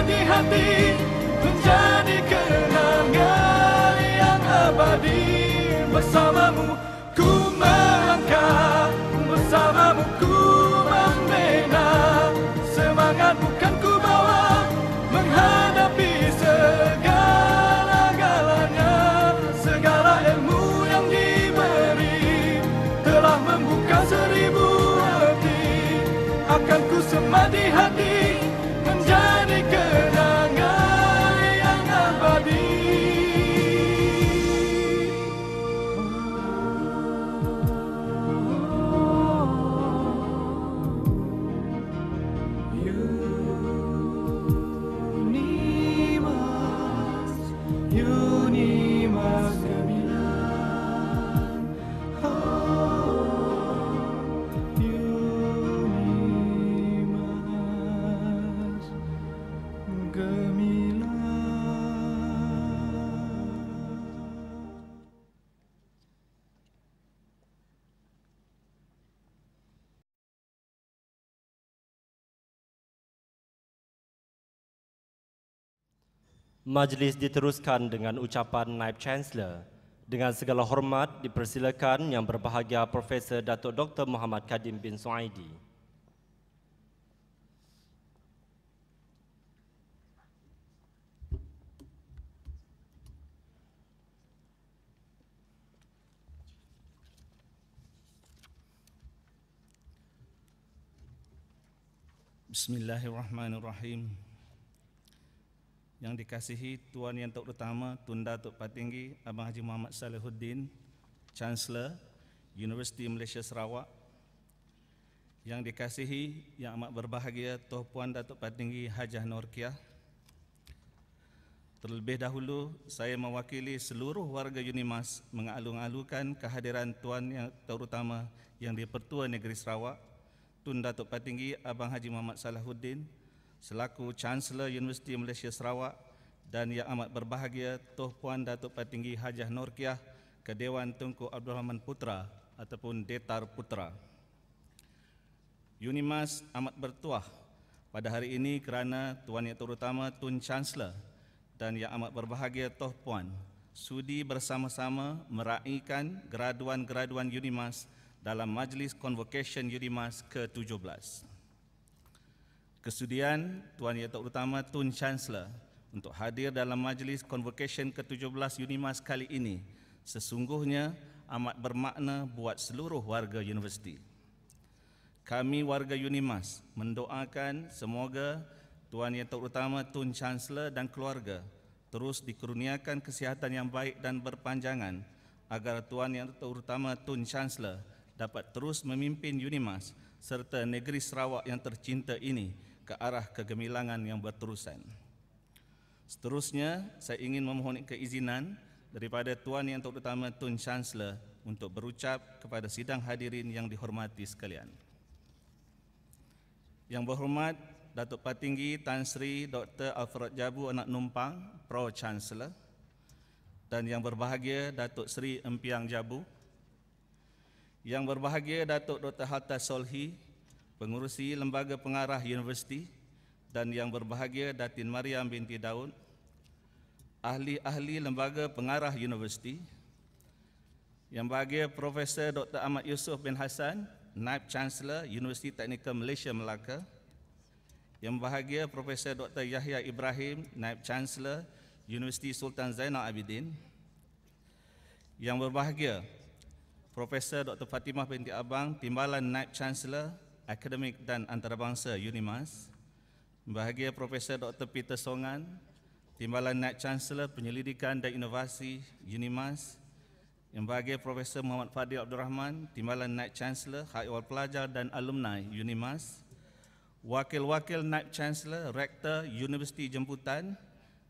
di hati, menjadi kenangan yang abadi. Bersamamu ku melangkah, bersamamu ku membina. Semangat bukan ku bawa menghadapi segala-galanya. Segala ilmu yang diberi telah membuka 1000 hati. Akan ku semadi hati, menjadi kenangan yang abadi. Unimas Gemilang. Unimas Gemilang. Majlis diteruskan dengan ucapan Naib Chancellor. Dengan segala hormat dipersilakan Yang Berbahagia Profesor Datuk Dr. Muhammad Kadim bin Suaidi. Bismillahirrahmanirrahim. Yang dikasihi Tuan Yang Terutama Tun Datuk Patinggi Abang Haji Muhammad Salihuddin, Chancellor Universiti Malaysia Sarawak. Yang dikasihi Yang Amat Berbahagia Tuan Puan Datuk Patinggi Hajah Norkiah. Terlebih dahulu saya mewakili seluruh warga Unimas mengalung-alungkan kehadiran Tuan Yang Terutama Yang di-Pertua Negeri Sarawak, Tun Datuk Patinggi Abang Haji Muhammad Salihuddin selaku Chancellor Universiti Malaysia Sarawak, dan Yang Amat Berbahagia Tuan Puan Datuk Patinggi Hajah Norkiah ke Dewan Tunku Abdul Rahman Putra ataupun Detar Putra. Unimas amat bertuah pada hari ini kerana Tuan Yang Terutama Tun Chancellor dan Yang Amat Berbahagia Tuan Puan sudi bersama-sama meraihkan graduan-graduan Unimas dalam Majlis Convocation Unimas ke-17. Kesudian Tuan Yang Terutama Tun Chancellor untuk hadir dalam Majlis Convocation ke-17 Unimas kali ini sesungguhnya amat bermakna buat seluruh warga universiti. Kami warga Unimas mendoakan semoga Tuan Yang Terutama Tun Chancellor dan keluarga terus dikurniakan kesihatan yang baik dan berpanjangan agar Tuan Yang Terutama Tun Chancellor dapat terus memimpin Unimas serta negeri Sarawak yang tercinta ini ke arah kegemilangan yang berterusan. Seterusnya, saya ingin memohon keizinan daripada Tuan Yang Terutama Tun Chancellor untuk berucap kepada sidang hadirin yang dihormati sekalian. Yang berhormat Datuk Patinggi Tan Sri Dr. Alfred Jabu Anak Numpang, Pro Chancellor, dan yang berbahagia Datuk Sri Empiang Jabu. Yang berbahagia Datuk Dr. Hatta Solhi, Pengurusi Lembaga Pengarah Universiti, dan yang berbahagia Datin Mariam binti Daud, ahli-ahli Lembaga Pengarah Universiti. Yang bahagia Profesor Dr. Ahmad Yusof bin Hassan, Naib Chancellor Universiti Teknikal Malaysia Melaka. Yang bahagia Profesor Dr. Yahya Ibrahim, Naib Chancellor Universiti Sultan Zainal Abidin. Yang berbahagia Profesor Dr. Fatimah binti Abang, Timbalan Naib Chancellor Akademik dan Antarabangsa Unimas. Bahagia Profesor Dr. Peter Songan, Timbalan Naib Chancellor Penyelidikan dan Inovasi Unimas. Yang bahagia Profesor Muhammad Fadil Abdul Rahman, Timbalan Naib Chancellor Hak Ehwal Pelajar dan Alumni Unimas. Wakil-wakil Naib Chancellor Rektor Universiti Jemputan,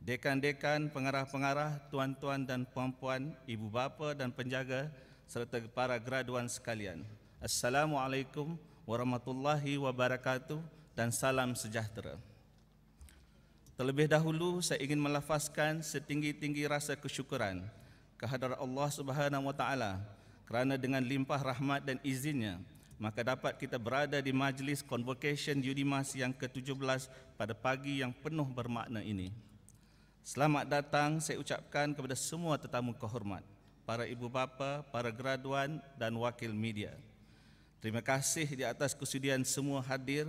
dekan-dekan, pengarah-pengarah, tuan-tuan dan puan-puan, ibu bapa dan penjaga serta para graduan sekalian. Assalamualaikum warahmatullahi wabarakatuh dan salam sejahtera. Terlebih dahulu saya ingin melafazkan setinggi-tinggi rasa kesyukuran kehadrat Allah Subhanahu wa taala kerana dengan limpah rahmat dan izinnya maka dapat kita berada di majlis Convocation UNIMAS yang ke-17 pada pagi yang penuh bermakna ini. Selamat datang saya ucapkan kepada semua tetamu kehormat, para ibu bapa, para graduan dan wakil media. Terima kasih di atas kesudian semua hadir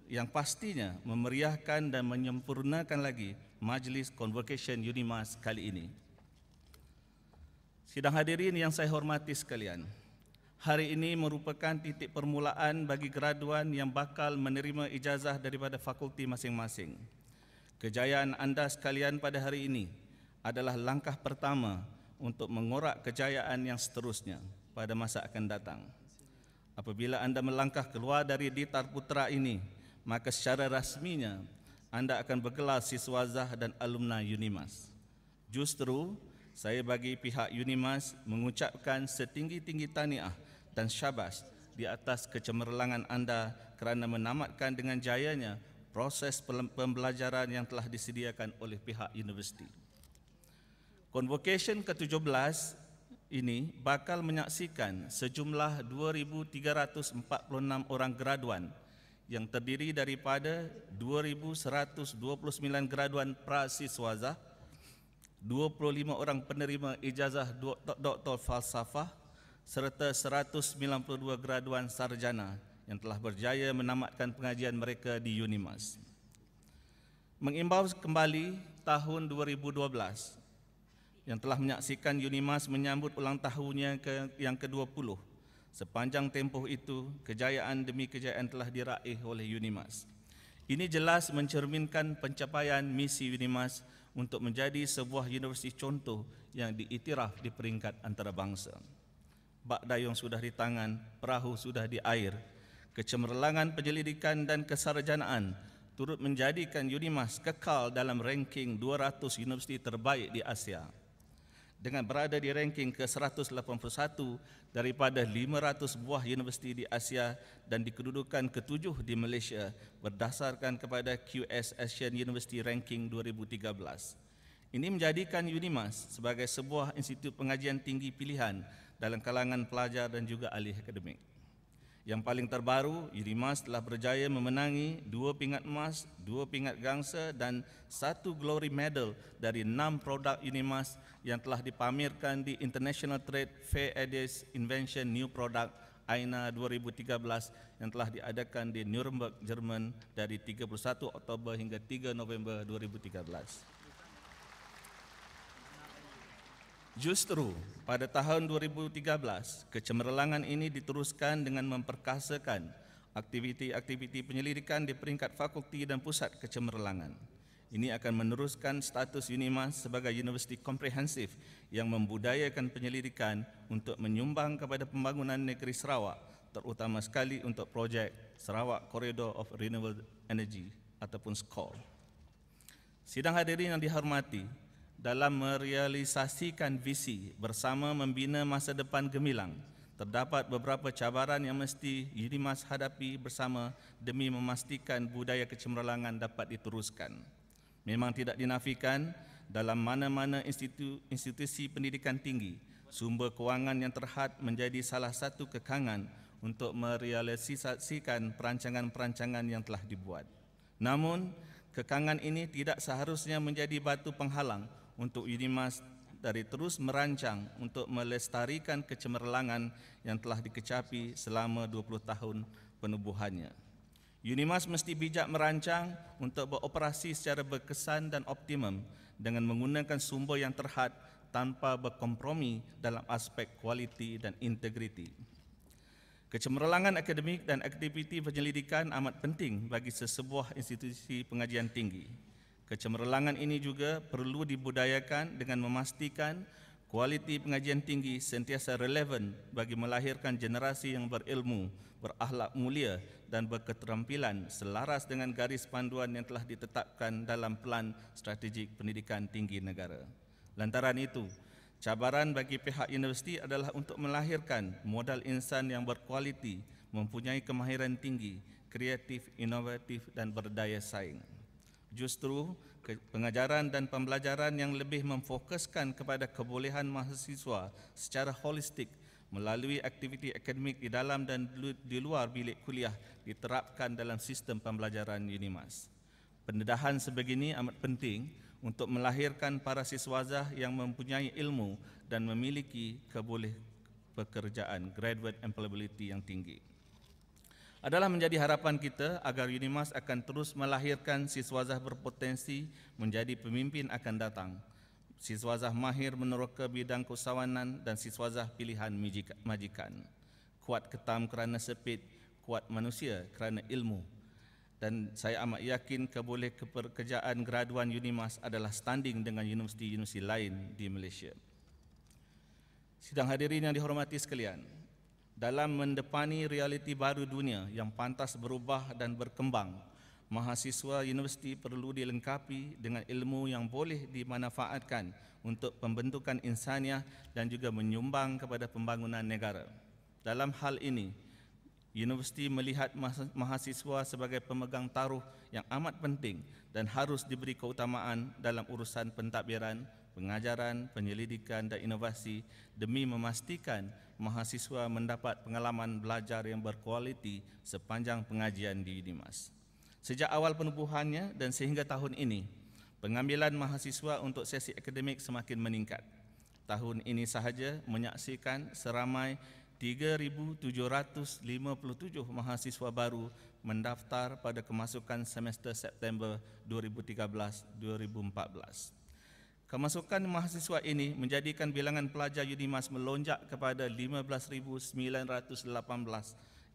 yang pastinya memeriahkan dan menyempurnakan lagi majlis Convocation UNIMAS kali ini. Sidang hadirin yang saya hormati sekalian, hari ini merupakan titik permulaan bagi graduan yang bakal menerima ijazah daripada fakulti masing-masing. Kejayaan anda sekalian pada hari ini adalah langkah pertama untuk mengorak kejayaan yang seterusnya pada masa akan datang. Apabila anda melangkah keluar dari Ditar Putra ini, maka secara rasminya anda akan bergelar siswazah dan alumni UNIMAS. Justru, saya bagi pihak UNIMAS mengucapkan setinggi-tinggi tahniah dan syabas di atas kecemerlangan anda kerana menamatkan dengan jayanya proses pembelajaran yang telah disediakan oleh pihak universiti. Convocation ke-17 ini bakal menyaksikan sejumlah 2,346 orang graduan yang terdiri daripada 2,129 graduan prasiswazah, 25 orang penerima ijazah doktor falsafah serta 192 graduan sarjana yang telah berjaya menamatkan pengajian mereka di UNIMAS. Mengimbau kembali tahun 2012 yang telah menyaksikan UNIMAS menyambut ulang tahunnya yang ke-20. Sepanjang tempoh itu, kejayaan demi kejayaan telah diraih oleh UNIMAS. Ini jelas mencerminkan pencapaian misi UNIMAS untuk menjadi sebuah universiti contoh yang diiktiraf di peringkat antarabangsa. Bak dayung sudah di tangan, perahu sudah di air. Kecemerlangan penyelidikan dan kesarjanaan turut menjadikan UNIMAS kekal dalam ranking 200 universiti terbaik di Asia. Dengan berada di ranking ke-181 daripada 500 buah universiti di Asia dan di kedudukan ke-7 di Malaysia berdasarkan kepada QS Asian University Ranking 2013. Ini menjadikan UNIMAS sebagai sebuah institut pengajian tinggi pilihan dalam kalangan pelajar dan juga ahli akademik. Yang paling terbaru, UNIMAS telah berjaya memenangi 2 pingat emas, 2 pingat gangsa dan 1 glory medal dari 6 produk UNIMAS yang telah dipamerkan di International Trade Fair Addis Invention New Product AINA 2013 yang telah diadakan di Nuremberg, Jerman dari 31 Oktober hingga 3 November 2013. Justru pada tahun 2013, kecemerlangan ini diteruskan dengan memperkasakan aktiviti-aktiviti penyelidikan di peringkat fakulti dan pusat kecemerlangan. Ini akan meneruskan status UNIMAS sebagai universiti komprehensif yang membudayakan penyelidikan untuk menyumbang kepada pembangunan negeri Sarawak, terutama sekali untuk projek Sarawak Corridor of Renewable Energy ataupun SCORE. Sidang hadirin yang dihormati, dalam merealisasikan visi bersama membina masa depan gemilang, terdapat beberapa cabaran yang mesti UNIMAS hadapi bersama demi memastikan budaya kecemerlangan dapat diteruskan. Memang tidak dinafikan dalam mana-mana institusi pendidikan tinggi, sumber kewangan yang terhad menjadi salah satu kekangan untuk merealisasikan perancangan-perancangan yang telah dibuat. Namun, kekangan ini tidak seharusnya menjadi batu penghalang untuk UNIMAS dari terus merancang untuk melestarikan kecemerlangan yang telah dikecapi selama 20 tahun penubuhannya. UNIMAS mesti bijak merancang untuk beroperasi secara berkesan dan optimum dengan menggunakan sumber yang terhad tanpa berkompromi dalam aspek kualiti dan integriti. Kecemerlangan akademik dan aktiviti penyelidikan amat penting bagi sesebuah institusi pengajian tinggi. Kecemerlangan ini juga perlu dibudayakan dengan memastikan kualiti pengajian tinggi sentiasa relevan bagi melahirkan generasi yang berilmu, berakhlak mulia dan berketerampilan selaras dengan garis panduan yang telah ditetapkan dalam Pelan Strategik Pendidikan Tinggi Negara. Lantaran itu, cabaran bagi pihak universiti adalah untuk melahirkan modal insan yang berkualiti, mempunyai kemahiran tinggi, kreatif, inovatif dan berdaya saing. Justru, pengajaran dan pembelajaran yang lebih memfokuskan kepada kebolehan mahasiswa secara holistik melalui aktiviti akademik di dalam dan di luar bilik kuliah diterapkan dalam sistem pembelajaran UNIMAS. Pendedahan sebegini amat penting untuk melahirkan para siswazah yang mempunyai ilmu dan memiliki keboleh pekerjaan graduate employability yang tinggi. Adalah menjadi harapan kita agar UNIMAS akan terus melahirkan siswazah berpotensi menjadi pemimpin akan datang, siswazah mahir meneroka bidang keusahawanan dan siswazah pilihan majikan. Kuat ketam kerana sepit, kuat manusia kerana ilmu. Dan saya amat yakin keboleh kepekerjaan graduan UNIMAS adalah standing dengan universiti-universiti lain di Malaysia. Sidang hadirin yang dihormati sekalian, dalam mendepani realiti baru dunia yang pantas berubah dan berkembang, mahasiswa universiti perlu dilengkapi dengan ilmu yang boleh dimanfaatkan untuk pembentukan insaniah dan juga menyumbang kepada pembangunan negara. Dalam hal ini, universiti melihat mahasiswa sebagai pemegang taruh yang amat penting dan harus diberi keutamaan dalam urusan pentadbiran, pengajaran, penyelidikan dan inovasi demi memastikan mahasiswa mendapat pengalaman belajar yang berkualiti sepanjang pengajian di UNIMAS. Sejak awal penubuhannya dan sehingga tahun ini, pengambilan mahasiswa untuk sesi akademik semakin meningkat. Tahun ini sahaja menyaksikan seramai 3,757 mahasiswa baru mendaftar pada kemasukan semester September 2013-2014. Kemasukan mahasiswa ini menjadikan bilangan pelajar UNIMAS melonjak kepada 15,918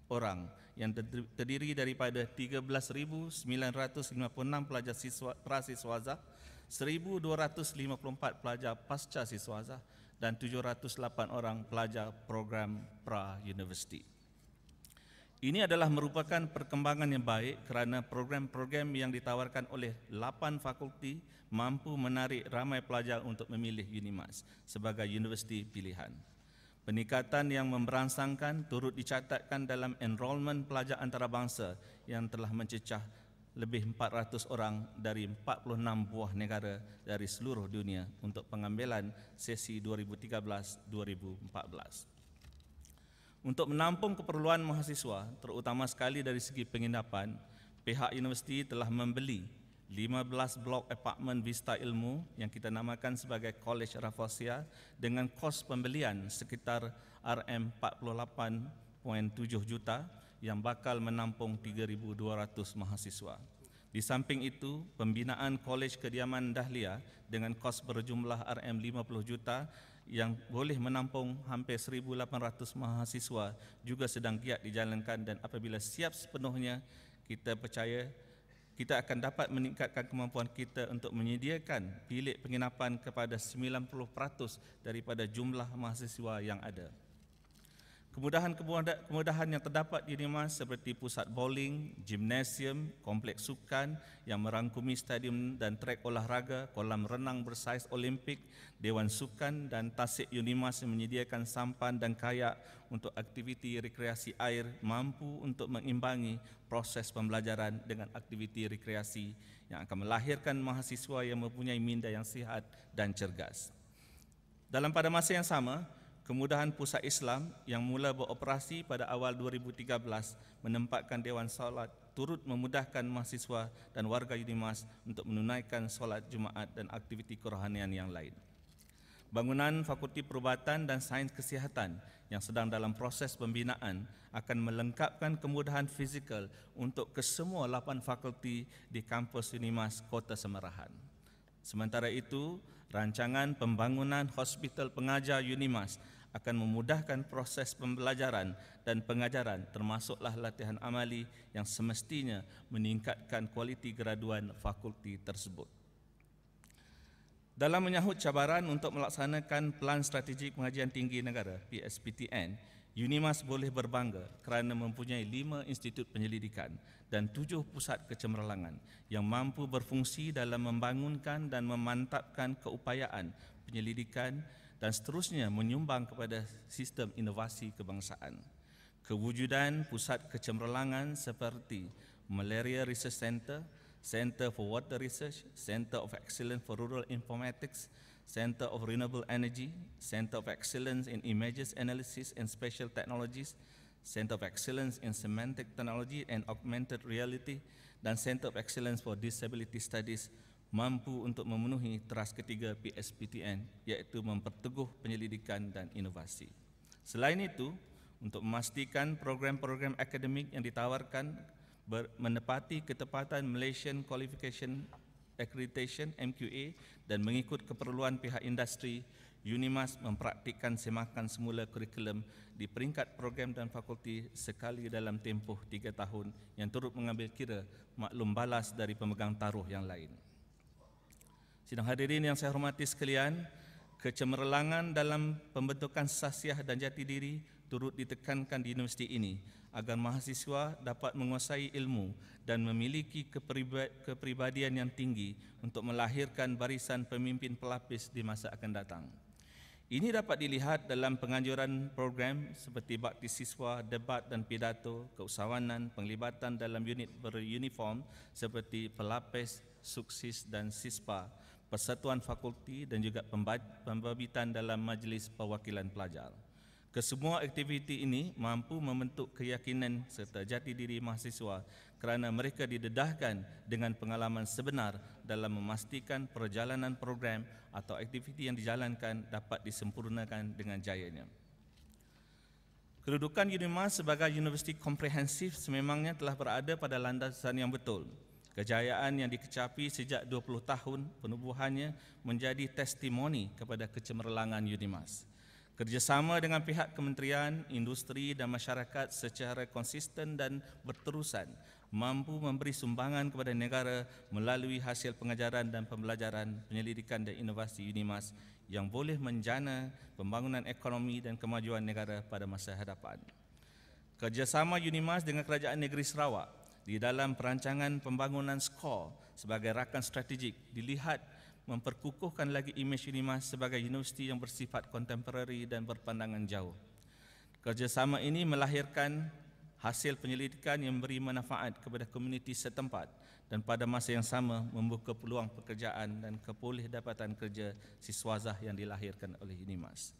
orang yang terdiri daripada 13,956 pelajar prasiswazah, 1,254 pelajar pasca siswazah dan 708 orang pelajar program pra-universiti. Ini adalah merupakan perkembangan yang baik kerana program-program yang ditawarkan oleh 8 fakulti mampu menarik ramai pelajar untuk memilih UNIMAS sebagai universiti pilihan. Peningkatan yang memberangsangkan turut dicatatkan dalam enrolment pelajar antarabangsa yang telah mencecah lebih 400 orang dari 46 buah negara dari seluruh dunia untuk pengambilan sesi 2013-2014. Untuk menampung keperluan mahasiswa, terutama sekali dari segi penginapan, pihak universiti telah membeli 15 blok apartmen Vista Ilmu yang kita namakan sebagai College Rafflesia dengan kos pembelian sekitar RM48.7 juta yang bakal menampung 3,200 mahasiswa. Di samping itu, pembinaan Kolej Kediaman Dahlia dengan kos berjumlah RM50 juta yang boleh menampung hampir 1,800 mahasiswa juga sedang giat dijalankan, dan apabila siap sepenuhnya, kita percaya kita akan dapat meningkatkan kemampuan kita untuk menyediakan bilik penginapan kepada 90% daripada jumlah mahasiswa yang ada. Kemudahan yang terdapat di UNIMAS seperti pusat bowling, gimnasium, kompleks sukan yang merangkumi stadium dan trek olahraga, kolam renang bersaiz Olimpik, Dewan Sukan dan tasik UNIMAS yang menyediakan sampan dan kayak untuk aktiviti rekreasi air mampu untuk mengimbangi proses pembelajaran dengan aktiviti rekreasi yang akan melahirkan mahasiswa yang mempunyai minda yang sihat dan cergas. Pada masa yang sama, kemudahan Pusat Islam yang mula beroperasi pada awal 2013 menempatkan Dewan Solat turut memudahkan mahasiswa dan warga UNIMAS untuk menunaikan solat Jumaat dan aktiviti kerohanian yang lain. Bangunan Fakulti Perubatan dan Sains Kesihatan yang sedang dalam proses pembinaan akan melengkapkan kemudahan fizikal untuk kesemua 8 fakulti di kampus UNIMAS Kota Semerahan. Sementara itu, rancangan pembangunan hospital pengajar UNIMAS akan memudahkan proses pembelajaran dan pengajaran termasuklah latihan amali yang semestinya meningkatkan kualiti graduan fakulti tersebut. Dalam menyahut cabaran untuk melaksanakan Pelan Strategik Pengajian Tinggi Negara PSPTN, UNIMAS boleh berbangga kerana mempunyai 5 institut penyelidikan dan 7 pusat kecemerlangan yang mampu berfungsi dalam membangunkan dan memantapkan keupayaan penyelidikan dan seterusnya menyumbang kepada sistem inovasi kebangsaan. Kewujudan pusat kecemerlangan seperti Malaria Research Center, Center for Water Research, Center of Excellence for Rural Informatics, Center of Renewable Energy, Center of Excellence in Images Analysis and Spatial Technologies, Center of Excellence in Semantic Technology and Augmented Reality, dan Center of Excellence for Disability Studies mampu untuk memenuhi teras ketiga PSPTN, iaitu memperteguh penyelidikan dan inovasi. Selain itu, untuk memastikan program-program akademik yang ditawarkan menepati ketepatan Malaysian Qualification Accreditation MQA dan mengikut keperluan pihak industri, UNIMAS mempraktikkan semakan semula kurikulum di peringkat program dan fakulti sekali dalam tempoh 3 tahun yang turut mengambil kira maklum balas dari pemegang taruh yang lain. Sidang hadirin yang saya hormati sekalian, kecemerlangan dalam pembentukan sasiah dan jati diri turut ditekankan di universiti ini agar mahasiswa dapat menguasai ilmu dan memiliki kepribadian yang tinggi untuk melahirkan barisan pemimpin pelapis di masa akan datang. Ini dapat dilihat dalam penganjuran program seperti bakti siswa, debat dan pidato, keusahawanan, penglibatan dalam unit beruniform seperti pelapis, suksis dan sispa, persatuan fakulti dan juga pembabitan dalam majlis perwakilan pelajar. Kesemua aktiviti ini mampu membentuk keyakinan serta jati diri mahasiswa kerana mereka didedahkan dengan pengalaman sebenar dalam memastikan perjalanan program atau aktiviti yang dijalankan dapat disempurnakan dengan jayanya. Kedudukan UNIMAS sebagai universiti komprehensif sememangnya telah berada pada landasan yang betul. Kejayaan yang dikecapi sejak 20 tahun penubuhannya menjadi testimoni kepada kecemerlangan UNIMAS. Kerjasama dengan pihak kementerian, industri dan masyarakat secara konsisten dan berterusan mampu memberi sumbangan kepada negara melalui hasil pengajaran dan pembelajaran, penyelidikan dan inovasi UNIMAS yang boleh menjana pembangunan ekonomi dan kemajuan negara pada masa hadapan. Kerjasama UNIMAS dengan Kerajaan Negeri Sarawak di dalam perancangan pembangunan skor sebagai rakan strategik dilihat memperkukuhkan lagi imej UNIMAS sebagai universiti yang bersifat kontemporari dan berpandangan jauh. Kerjasama ini melahirkan hasil penyelidikan yang memberi manfaat kepada komuniti setempat dan pada masa yang sama membuka peluang pekerjaan dan kepoleh-dapatan kerja siswazah yang dilahirkan oleh UNIMAS.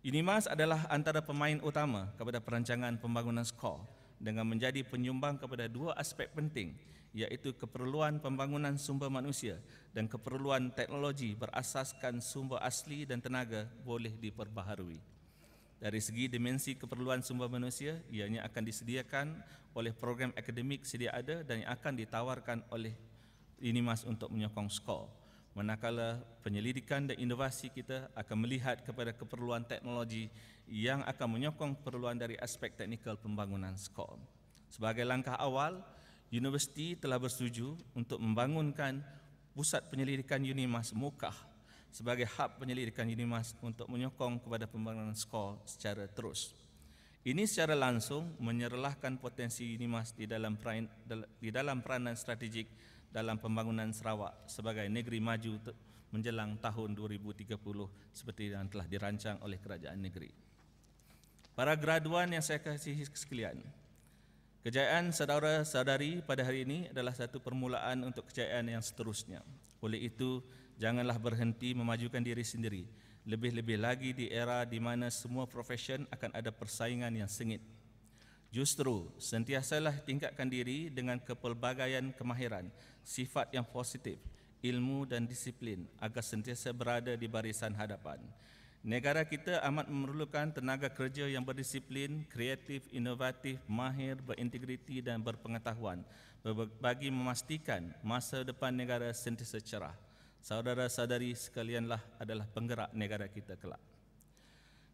UNIMAS adalah antara pemain utama kepada perancangan pembangunan skor dengan menjadi penyumbang kepada dua aspek penting, iaitu keperluan pembangunan sumber manusia dan keperluan teknologi berasaskan sumber asli dan tenaga boleh diperbaharui. Dari segi dimensi keperluan sumber manusia, ianya akan disediakan oleh program akademik sedia ada dan yang akan ditawarkan oleh UNIMAS untuk menyokong skor. Manakala penyelidikan dan inovasi kita akan melihat kepada keperluan teknologi yang akan menyokong keperluan dari aspek teknikal pembangunan skor. Sebagai langkah awal, universiti telah bersetuju untuk membangunkan pusat penyelidikan UNIMAS Mukah sebagai hub penyelidikan UNIMAS untuk menyokong kepada pembangunan skor secara terus. Ini secara langsung menyerlahkan potensi UNIMAS di dalam peranan strategik dalam pembangunan Sarawak sebagai negeri maju menjelang tahun 2030 seperti yang telah dirancang oleh kerajaan negeri. Para graduan yang saya kasihi sekalian, kejayaan saudara-saudari pada hari ini adalah satu permulaan untuk kejayaan yang seterusnya. Oleh itu, janganlah berhenti memajukan diri sendiri, lebih-lebih lagi di era di mana semua profesion akan ada persaingan yang sengit. Justru, sentiasalah tingkatkan diri dengan kepelbagaian kemahiran, sifat yang positif, ilmu dan disiplin agar sentiasa berada di barisan hadapan. Negara kita amat memerlukan tenaga kerja yang berdisiplin, kreatif, inovatif, mahir, berintegriti dan berpengetahuan bagi memastikan masa depan negara sentiasa cerah. Saudara-saudari sekalianlah adalah penggerak negara kita kelak.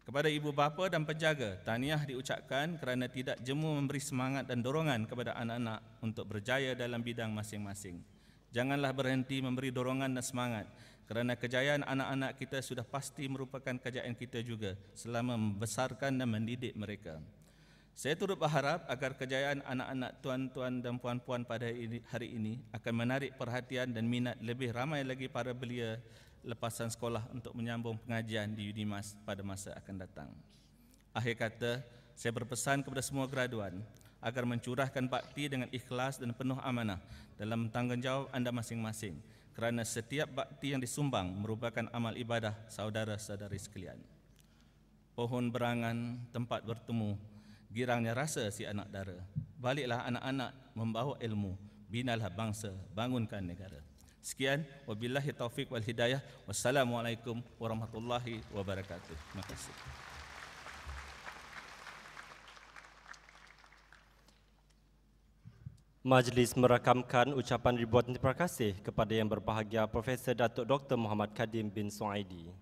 Kepada ibu bapa dan penjaga, tahniah diucapkan kerana tidak jemu memberi semangat dan dorongan kepada anak-anak untuk berjaya dalam bidang masing-masing. Janganlah berhenti memberi dorongan dan semangat kerana kejayaan anak-anak kita sudah pasti merupakan kejayaan kita juga selama membesarkan dan mendidik mereka. Saya turut berharap agar kejayaan anak-anak tuan-tuan dan puan-puan pada hari ini akan menarik perhatian dan minat lebih ramai lagi para belia lepasan sekolah untuk menyambung pengajian di UNIMAS pada masa akan datang. Akhir kata, saya berpesan kepada semua graduan agar mencurahkan bakti dengan ikhlas dan penuh amanah dalam tanggungjawab anda masing-masing kerana setiap bakti yang disumbang merupakan amal ibadah saudara-saudari sekalian. Pohon berangan, tempat bertemu, girangnya rasa si anak dara. Baliklah anak-anak membawa ilmu, binalah bangsa, bangunkan negara. Sekian, wabillahi taufik wal hidayah. Wassalamualaikum warahmatullahi wabarakatuh. Terima kasih. Majlis merakamkan ucapan ribuan terima kasih kepada Yang Berbahagia Profesor Datuk Dr. Muhammad Kadim bin Suhaidi.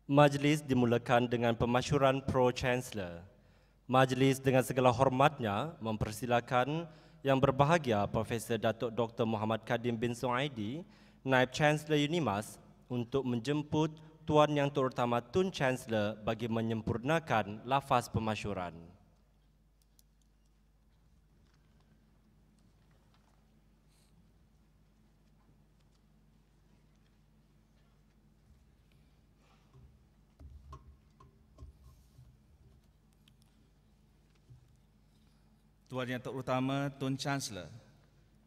Majlis dimulakan dengan pemasyuran Pro-Chancellor. Majlis dengan segala hormatnya mempersilakan Yang Berbahagia Profesor Datuk Dr. Muhammad Kadim bin Suhaidi, Naib Chancellor UNIMAS, untuk menjemput Tuan Yang Terutama Tun Chancellor bagi menyempurnakan lafaz pemasyuran. Tuan Yang Terutama Tun Chancellor,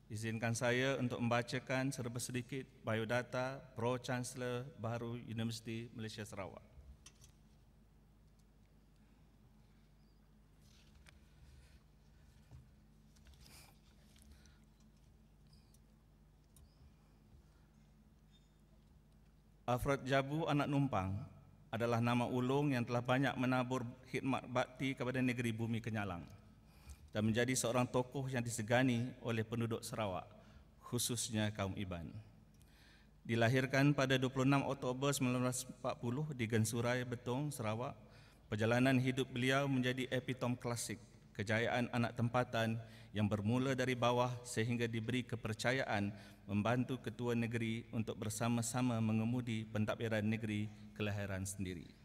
izinkan saya untuk membacakan serba sedikit biodata Pro-Chancellor baru Universiti Malaysia Sarawak. Alfred Jabu Anak Numpang adalah nama ulung yang telah banyak menabur khidmat bakti kepada negeri bumi Kenyalang dan menjadi seorang tokoh yang disegani oleh penduduk Sarawak, khususnya kaum Iban. Dilahirkan pada 26 Oktober 1940 di Gensurai, Betong, Sarawak, perjalanan hidup beliau menjadi epitom klasik kejayaan anak tempatan yang bermula dari bawah sehingga diberi kepercayaan membantu ketua negeri untuk bersama-sama mengemudi pentadbiran negeri kelahiran sendiri.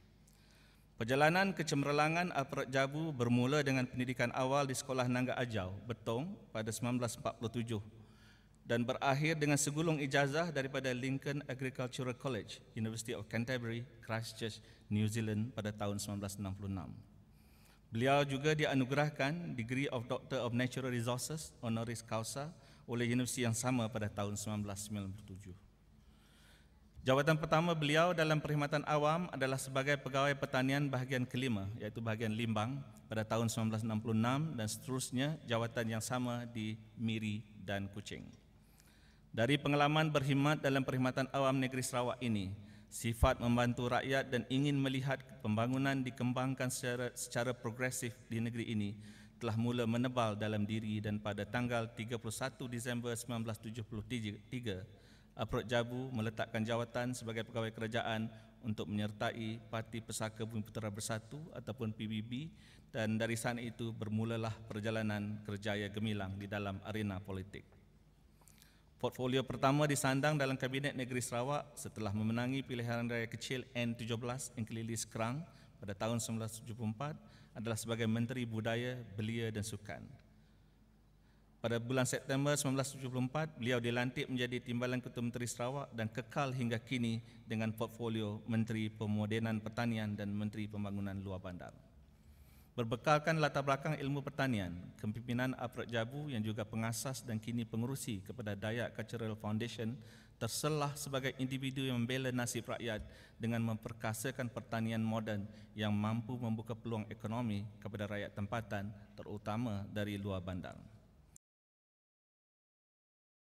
Perjalanan kecemerlangan Alfred Jabu bermula dengan pendidikan awal di Sekolah Nangga Ajau, Betong pada 1947 dan berakhir dengan segulung ijazah daripada Lincoln Agricultural College, University of Canterbury, Christchurch, New Zealand pada tahun 1966. Beliau juga dianugerahkan Degree of Doctor of Natural Resources honoris causa oleh universiti yang sama pada tahun 1997. Jawatan pertama beliau dalam perkhidmatan awam adalah sebagai pegawai pertanian bahagian kelima, iaitu bahagian Limbang pada tahun 1966 dan seterusnya jawatan yang sama di Miri dan Kuching. Dari pengalaman berkhidmat dalam perkhidmatan awam negeri Sarawak ini, sifat membantu rakyat dan ingin melihat pembangunan dikembangkan secara progresif di negeri ini telah mula menebal dalam diri dan pada tanggal 31 Disember 1973, Alfred Jabu meletakkan jawatan sebagai pegawai kerajaan untuk menyertai Parti Pesaka Bumi Putera Bersatu ataupun PBB dan dari sana itu bermulalah perjalanan kerjaya gemilang di dalam arena politik. Portfolio pertama disandang dalam Kabinet Negeri Sarawak setelah memenangi pilihan raya kecil N17 Engkelili Sekerang pada tahun 1974 adalah sebagai Menteri Budaya, Belia dan Sukan. Pada bulan September 1974, beliau dilantik menjadi Timbalan Ketua Menteri Sarawak dan kekal hingga kini dengan portfolio Menteri Pemodenan Pertanian dan Menteri Pembangunan Luar Bandar. Berbekalkan latar belakang ilmu pertanian, kepimpinan Alfred Jabu yang juga pengasas dan kini pengerusi kepada Dayak Cultural Foundation terselah sebagai individu yang membela nasib rakyat dengan memperkasakan pertanian moden yang mampu membuka peluang ekonomi kepada rakyat tempatan terutama dari luar bandar.